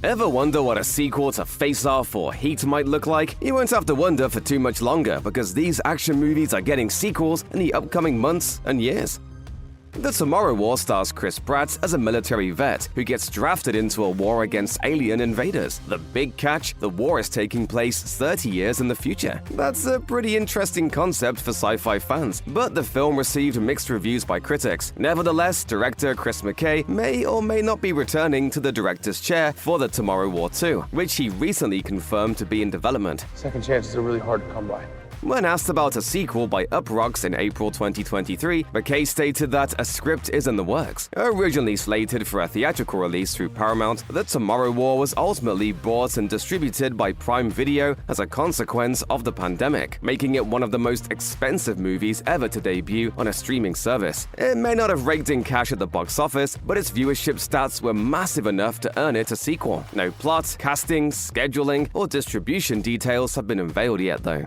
Ever wonder what a sequel to Face Off or Heat might look like? You won't have to wonder for too much longer, because these action movies are getting sequels in the upcoming months and years. The Tomorrow War stars Chris Pratt as a military vet who gets drafted into a war against alien invaders. The big catch: the war is taking place 30 years in the future. That's a pretty interesting concept for sci-fi fans, but the film received mixed reviews by critics. Nevertheless, director Chris McKay may or may not be returning to the director's chair for the Tomorrow War 2, which he recently confirmed to be in development. Second chances are really hard to come by. When asked about a sequel by Uproxx in April 2023, McKay stated that a script is in the works. Originally slated for a theatrical release through Paramount, The Tomorrow War was ultimately bought and distributed by Prime Video as a consequence of the pandemic, making it one of the most expensive movies ever to debut on a streaming service. It may not have raked in cash at the box office, but its viewership stats were massive enough to earn it a sequel. No plot, casting, scheduling, or distribution details have been unveiled yet, though.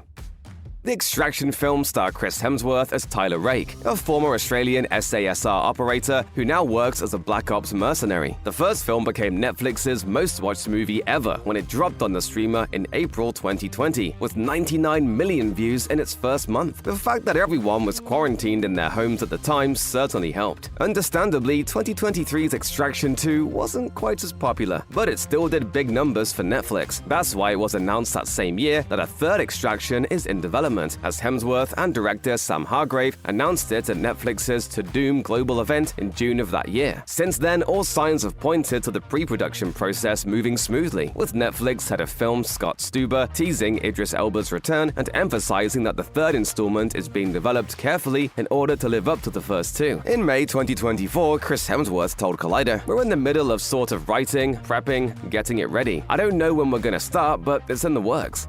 The Extraction film star Chris Hemsworth as Tyler Rake, a former Australian SASR operator who now works as a Black Ops mercenary. The first film became Netflix's most-watched movie ever when it dropped on the streamer in April 2020, with 99 million views in its first month. The fact that everyone was quarantined in their homes at the time certainly helped. Understandably, 2023's Extraction 2 wasn't quite as popular, but it still did big numbers for Netflix. That's why it was announced that same year that a third Extraction is in development, as Hemsworth and director Sam Hargrave announced it at Netflix's To Doom global event in June of that year. Since then, all signs have pointed to the pre-production process moving smoothly, with Netflix head of film Scott Stuber teasing Idris Elba's return and emphasizing that the third installment is being developed carefully in order to live up to the first two. In May 2024, Chris Hemsworth told Collider, "We're in the middle of sort of writing, prepping, getting it ready. I don't know when we're gonna start, but it's in the works."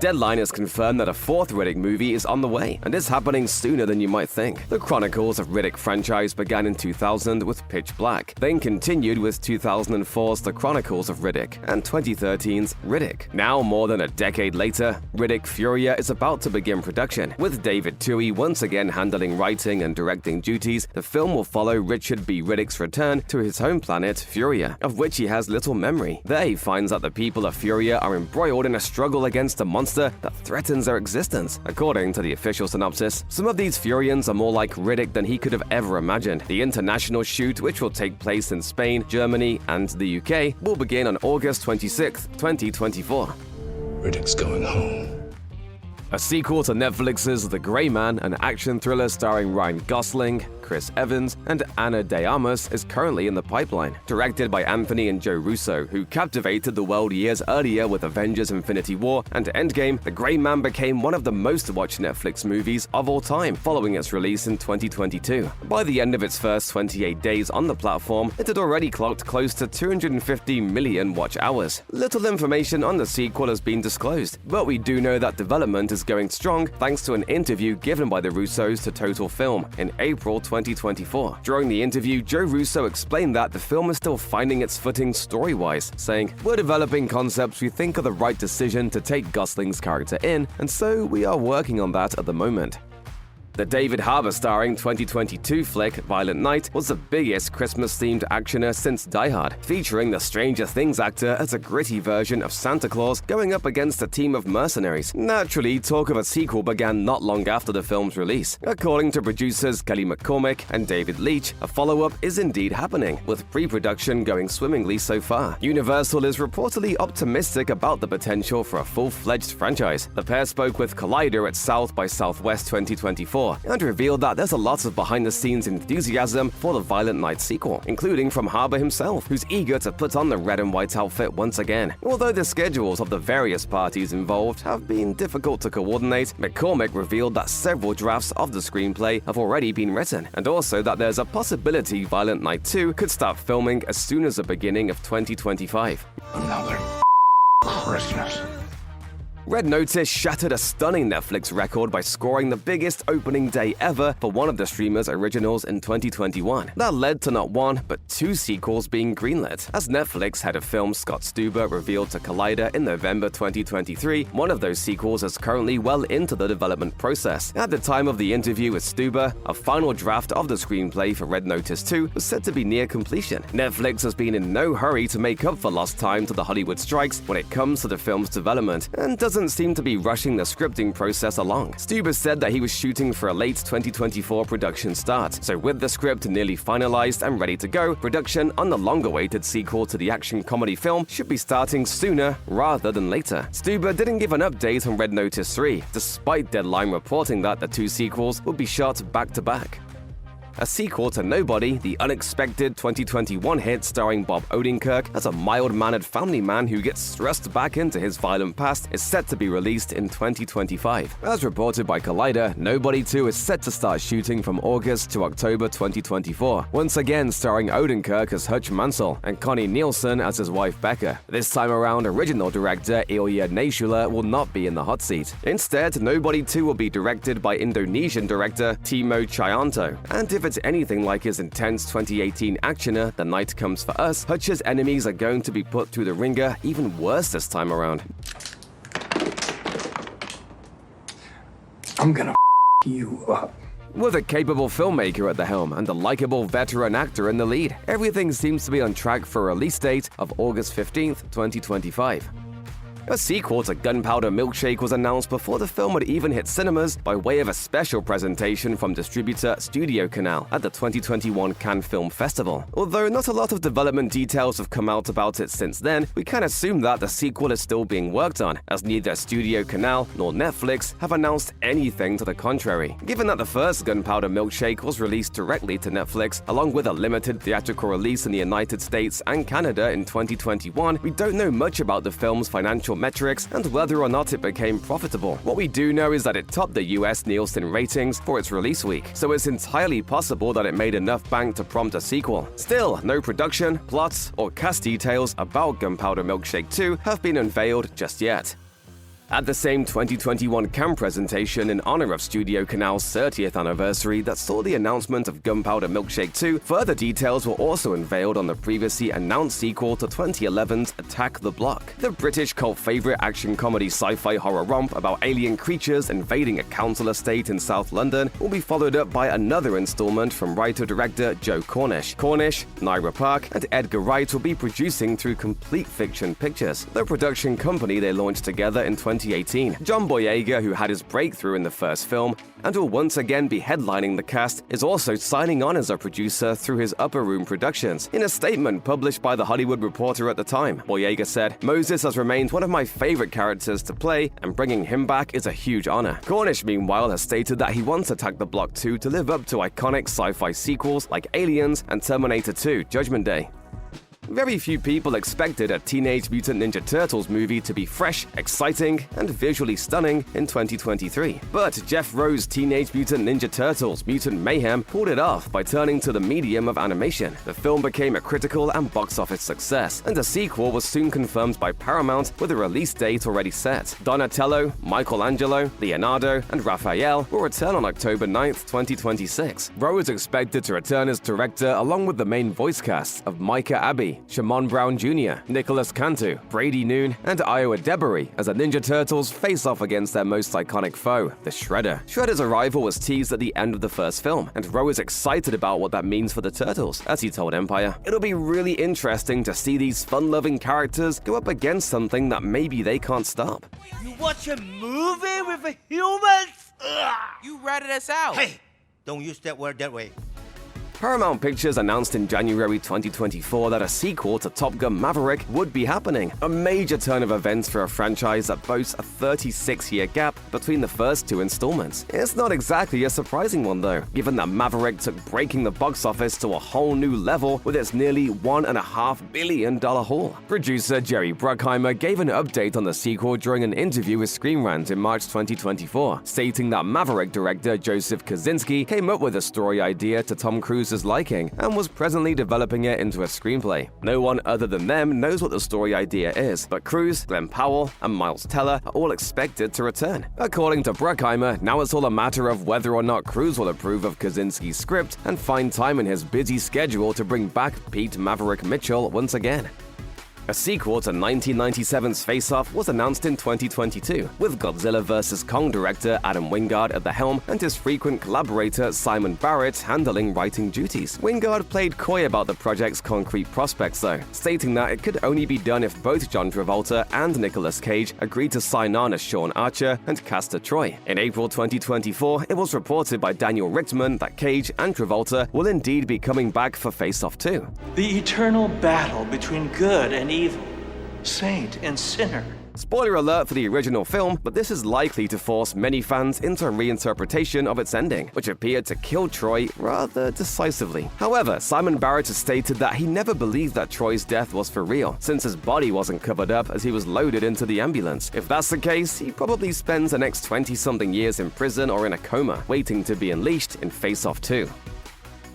Deadline has confirmed that a fourth Riddick movie is on the way, and is happening sooner than you might think. The Chronicles of Riddick franchise began in 2000 with Pitch Black, then continued with 2004's The Chronicles of Riddick and 2013's Riddick. Now, more than a decade later, Riddick Furya is about to begin production. With David Twohy once again handling writing and directing duties, the film will follow Richard B. Riddick's return to his home planet, Furya, of which he has little memory. There he finds that the people of Furya are embroiled in a struggle against a monster that threatens their existence. According to the official synopsis, some of these Furyans are more like Riddick than he could have ever imagined. The international shoot, which will take place in Spain, Germany, and the UK, will begin on August 26, 2024. Riddick's going home. A sequel to Netflix's The Gray Man, an action thriller starring Ryan Gosling, Chris Evans, and Ana de Armas, is currently in the pipeline. Directed by Anthony and Joe Russo, who captivated the world years earlier with Avengers: Infinity War and Endgame, The Gray Man became one of the most-watched Netflix movies of all time, following its release in 2022. By the end of its first 28 days on the platform, it had already clocked close to 250 million watch hours. Little information on the sequel has been disclosed, but we do know that development is going strong thanks to an interview given by the Russos to Total Film in April 2024. During the interview, Joe Russo explained that the film is still finding its footing story-wise, saying, "We're developing concepts we think are the right decision to take Gosling's character in, and so we are working on that at the moment." The David Harbour starring 2022 flick Violent Night was the biggest Christmas-themed actioner since Die Hard, featuring the Stranger Things actor as a gritty version of Santa Claus going up against a team of mercenaries. Naturally, talk of a sequel began not long after the film's release. According to producers Kelly McCormick and David Leitch, a follow-up is indeed happening, with pre-production going swimmingly so far. Universal is reportedly optimistic about the potential for a full-fledged franchise. The pair spoke with Collider at South by Southwest 2024, and revealed that there's a lot of behind-the-scenes enthusiasm for the Violent Night sequel, including from Harbour himself, who's eager to put on the red and white outfit once again. Although the schedules of the various parties involved have been difficult to coordinate, McCormick revealed that several drafts of the screenplay have already been written, and also that there's a possibility Violent Night 2 could start filming as soon as the beginning of 2025. Another Christmas. Red Notice shattered a stunning Netflix record by scoring the biggest opening day ever for one of the streamer's originals in 2021. That led to not one, but two sequels being greenlit. As Netflix head of film Scott Stuber revealed to Collider in November 2023, one of those sequels is currently well into the development process. At the time of the interview with Stuber, a final draft of the screenplay for Red Notice 2 was said to be near completion. Netflix has been in no hurry to make up for lost time to the Hollywood strikes when it comes to the film's development, and doesn't seem to be rushing the scripting process along. Stuber said that he was shooting for a late 2024 production start, so with the script nearly finalized and ready to go, production on the long-awaited sequel to the action comedy film should be starting sooner rather than later. Stuber didn't give an update on Red Notice 3, despite Deadline reporting that the two sequels would be shot back-to-back. A sequel to Nobody, the unexpected 2021 hit starring Bob Odenkirk as a mild-mannered family man who gets thrust back into his violent past, is set to be released in 2025. As reported by Collider, Nobody 2 is set to start shooting from August to October 2024, once again starring Odenkirk as Hutch Mansell and Connie Nielsen as his wife Becca. This time around, original director Ilya Naishuller will not be in the hot seat. Instead, Nobody 2 will be directed by Indonesian director Timo Tjahjanto, and if it's anything like his intense 2018 actioner The Night Comes for Us, Hutch's enemies are going to be put through the ringer even worse this time around. I'm gonna you up. With a capable filmmaker at the helm and a likable veteran actor in the lead, everything seems to be on track for a release date of August 15th, 2025. A sequel to Gunpowder Milkshake was announced before the film would even hit cinemas by way of a special presentation from distributor Studio Canal at the 2021 Cannes Film Festival. Although not a lot of development details have come out about it since then, we can assume that the sequel is still being worked on, as neither Studio Canal nor Netflix have announced anything to the contrary. Given that the first Gunpowder Milkshake was released directly to Netflix, along with a limited theatrical release in the United States and Canada in 2021, we don't know much about the film's financial metrics and whether or not it became profitable. What we do know is that it topped the US Nielsen ratings for its release week, so it's entirely possible that it made enough bank to prompt a sequel. Still, no production, plots, or cast details about Gunpowder Milkshake 2 have been unveiled just yet. At the same 2021 Cannes presentation in honor of Studio Canal's 30th anniversary that saw the announcement of Gunpowder Milkshake 2, further details were also unveiled on the previously announced sequel to 2011's Attack the Block. The British cult favorite action comedy sci-fi horror romp about alien creatures invading a council estate in South London will be followed up by another installment from writer-director Joe Cornish. Cornish, Naira Park, and Edgar Wright will be producing through Complete Fiction Pictures, the production company they launched together in 2018. John Boyega, who had his breakthrough in the first film and will once again be headlining the cast, is also signing on as a producer through his Upper Room Productions. In a statement published by The Hollywood Reporter at the time, Boyega said, "Moses has remained one of my favorite characters to play, and bringing him back is a huge honor." Cornish, meanwhile, has stated that he wants Attack the Block 2 to live up to iconic sci-fi sequels like Aliens and Terminator 2: Judgment Day. Very few people expected a Teenage Mutant Ninja Turtles movie to be fresh, exciting, and visually stunning in 2023. But Jeff Rowe's Teenage Mutant Ninja Turtles: Mutant Mayhem pulled it off by turning to the medium of animation. The film became a critical and box office success, and a sequel was soon confirmed by Paramount with a release date already set. Donatello, Michelangelo, Leonardo, and Raphael will return on October 9th, 2026. Rowe is expected to return as director along with the main voice cast of Micah Abbey, Shamon Brown Jr., Nicholas Cantu, Brady Noon, and Iowa Debary as the Ninja Turtles face off against their most iconic foe, the Shredder. Shredder's arrival was teased at the end of the first film, and Rowe is excited about what that means for the Turtles. As he told Empire, "It'll be really interesting to see these fun-loving characters go up against something that maybe they can't stop." You watch a movie with a humans? Ugh. You ratted us out. Hey, don't use that word that way. Paramount Pictures announced in January 2024 that a sequel to Top Gun Maverick would be happening, a major turn of events for a franchise that boasts a 36-year gap between the first two installments. It's not exactly a surprising one though, given that Maverick took breaking the box office to a whole new level with its nearly $1.5 billion haul. Producer Jerry Bruckheimer gave an update on the sequel during an interview with Screen Rant in March 2024, stating that Maverick director Joseph Kosinski came up with a story idea to Tom Cruise Cruz's liking and was presently developing it into a screenplay. No one other than them knows what the story idea is, but Cruz, Glenn Powell, and Miles Teller are all expected to return. According to Bruckheimer, now it's all a matter of whether or not Cruz will approve of Kaczynski's script and find time in his busy schedule to bring back Pete Maverick Mitchell once again. A sequel to 1997's Face Off was announced in 2022, with Godzilla vs. Kong director Adam Wingard at the helm and his frequent collaborator Simon Barrett handling writing duties. Wingard played coy about the project's concrete prospects though, stating that it could only be done if both John Travolta and Nicolas Cage agreed to sign on as Sean Archer and Castor Troy. In April 2024, it was reported by Daniel Richtman that Cage and Travolta will indeed be coming back for Face Off 2. The eternal battle between good and evil, saint and sinner. Spoiler alert for the original film, but this is likely to force many fans into a reinterpretation of its ending, which appeared to kill Troy rather decisively. However, Simon Barrett has stated that he never believed that Troy's death was for real, since his body wasn't covered up as he was loaded into the ambulance. If that's the case, he probably spends the next 20-something years in prison or in a coma, waiting to be unleashed in Face Off 2.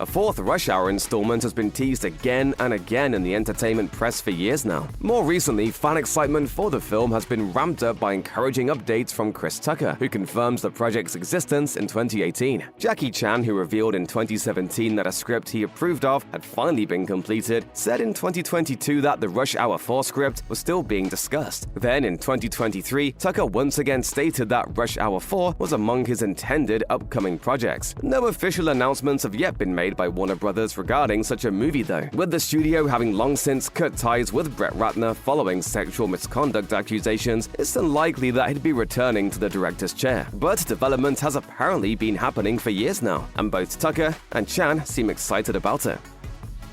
A fourth Rush Hour installment has been teased again and again in the entertainment press for years now. More recently, fan excitement for the film has been ramped up by encouraging updates from Chris Tucker, who confirms the project's existence in 2018. Jackie Chan, who revealed in 2017 that a script he approved of had finally been completed, said in 2022 that the Rush Hour 4 script was still being discussed. Then in 2023, Tucker once again stated that Rush Hour 4 was among his intended upcoming projects. No official announcements have yet been made by Warner Brothers regarding such a movie though, with the studio having long since cut ties with Brett Ratner following sexual misconduct accusations. It's unlikely that he'd be returning to the director's chair, but development has apparently been happening for years now, and both Tucker and Chan seem excited about it.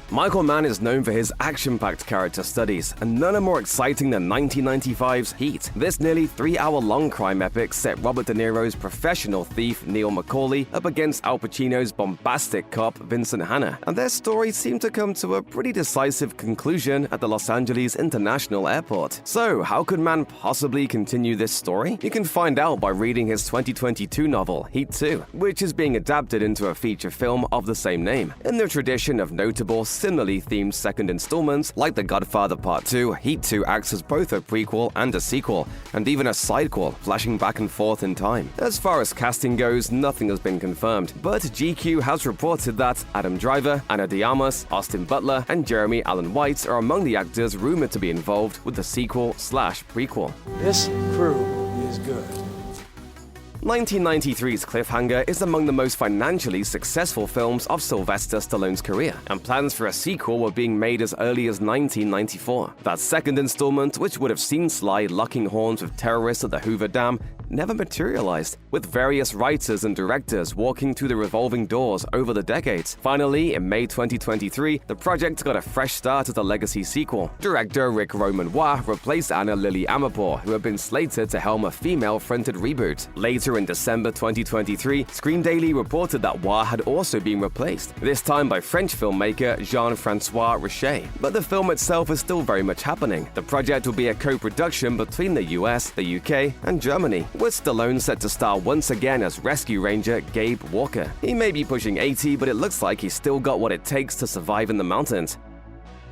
Michael Mann is known for his action-packed character studies, and none are more exciting than 1995's Heat. This nearly 3-hour-long crime epic set Robert De Niro's professional thief Neil McCauley up against Al Pacino's bombastic cop Vincent Hanna, and their story seemed to come to a pretty decisive conclusion at the Los Angeles International Airport. So, how could Mann possibly continue this story? You can find out by reading his 2022 novel, Heat 2, which is being adapted into a feature film of the same name. In the tradition of notable similarly themed second installments like The Godfather Part 2, Heat 2 acts as both a prequel and a sequel, and even a sidequel, flashing back and forth in time. As far as casting goes, nothing has been confirmed, but GQ has reported that Adam Driver, Ana de Armas, Austin Butler, and Jeremy Allen White are among the actors rumored to be involved with the sequel/prequel. This crew is good. 1993's Cliffhanger is among the most financially successful films of Sylvester Stallone's career, and plans for a sequel were being made as early as 1994. That second installment, which would have seen Sly locking horns with terrorists at the Hoover Dam, never materialized, with various writers and directors walking through the revolving doors over the decades. Finally, in May 2023, the project got a fresh start as a legacy sequel. Director Rick Roman-Waugh replaced Anna Lily Amirpour, who had been slated to helm a female-fronted reboot. Later in December 2023, Screen Daily reported that Waugh had also been replaced, this time by French filmmaker Jean-Francois Richet. But the film itself is still very much happening. The project will be a co-production between the US, the UK, and Germany, with Stallone set to star once again as rescue ranger Gabe Walker. He may be pushing 80, but it looks like he's still got what it takes to survive in the mountains.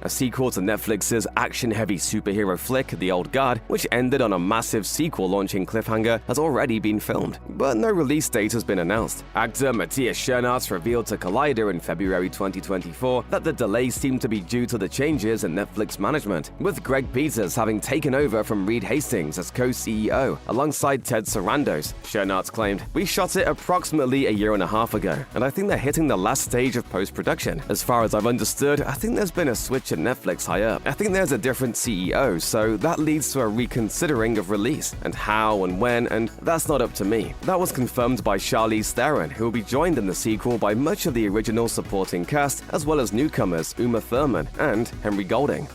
A sequel to Netflix's action-heavy superhero flick, The Old Guard, which ended on a massive sequel-launching cliffhanger, has already been filmed, but no release date has been announced. Actor Matthias Schoenaerts revealed to Collider in February 2024 that the delay seemed to be due to the changes in Netflix management, with Greg Peters having taken over from Reed Hastings as co-CEO, alongside Ted Sarandos. Schoenaerts claimed, "We shot it approximately a year and a half ago, and I think they're hitting the last stage of post-production. As far as I've understood, I think there's been a switch at Netflix high up. I think there's a different CEO, so that leads to a reconsidering of release, and how and when, and that's not up to me." That was confirmed by Charlize Theron, who will be joined in the sequel by much of the original supporting cast, as well as newcomers Uma Thurman and Henry Golding.